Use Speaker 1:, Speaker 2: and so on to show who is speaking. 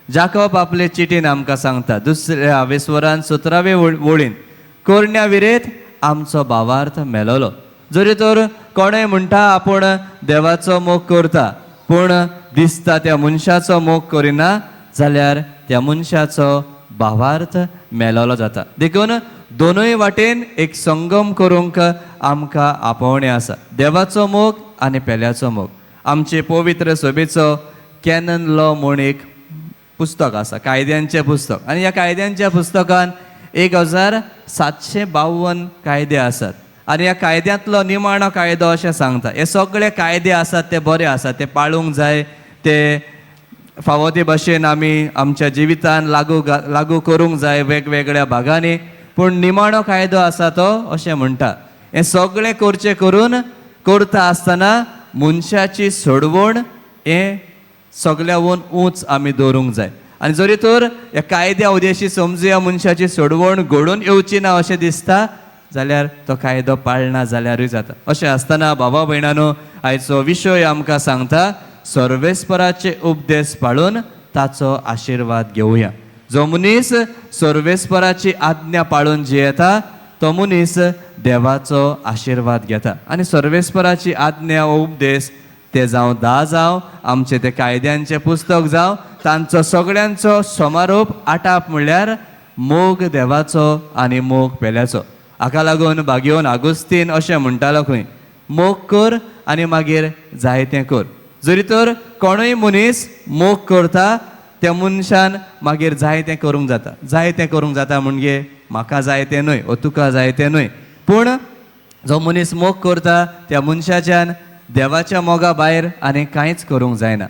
Speaker 1: जाकोब आपले चिटीन आमकां सांगता 2 वळीन कोरण्या विरेत आमचो भावार्थ मेलोलो. जरी तर कोणें म्हणटा आपूण देवाचो मोग करता पूण दिसता त्या मनशाचो मोग करिना जाल्यार त्या मनशाचो भावार्थ मेलोलो जाता. देखून दोनूय वाटेन एक संगम करूंक आमकां आपोवणें आसा. देवाचो मोग आनी पेल्याचो मोग. आमचे पवित्र सभेचो कॅनन लॉ म्हूण एक पुस्तक आसा, कायद्यांचें पुस्तक. आनी ह्या कायद्यांच्या पुस्तकान 1752 कायदे आसात. आनी ह्या कायद्यांतलो निमाणो कायदो अशें सांगता हे सगळे कायदे आसात ते बरे आसात, ते पाळूंक जाय, ते फावो ते भशेन आमी आमच्या जिवितान लागू करूंक जाय वेगवेगळ्या भागांनी. पूण निमाणो कायदो आसा तो अशें म्हणटा हे सगळें करचें करून करता आसतना मनशाची सोडवण हें सगळ्याहून उंच आमी दवरूंक जाय. आनी जरी तर ह्या कायद्या उद्देशी समजुया मनशाची सोडवण घडून येवची ना अशें दिसता जाल्यार तो कायदो पाळना जाल्यारूय जाता. अशें आसतना भावा भयणांनो, आयचो विशय आमकां सांगता सर्वेस्पराचे उपदेश पाळून ताचो आशिर्वाद घेवया. जो मनीस सर्वेस्पराची आज्ञा पाळून जियेता तो मनीस देवाचो आशिर्वाद घेता. आनी सर्वेस्पराची आज्ञा उपदेश ते जावं 10 जावं आमचे ते कायद्यांचें पुस्तक जावं तांचो सगळ्यांचो समारोप आटाप म्हणल्यार मोग देवाचो आनी मोग पेल्याचो. हाका लागून भाग्योन आगोस्तीन अशें म्हणटालो खंय, मोग कर आनी मागीर जाय तें कर. जरी तर कोणूय मनीस मोग करता त्या मनशान मागीर जाय तें करूंक जाता. जाय तें करूंक जाता म्हणजे म्हाका जाय तें न्हय ओ तुका जाय तें न्हय, पूण जो मनीस मोग करता त्या मनशाच्यान देवाच्या मोगा भायर आनी कांयच करूंक जायना.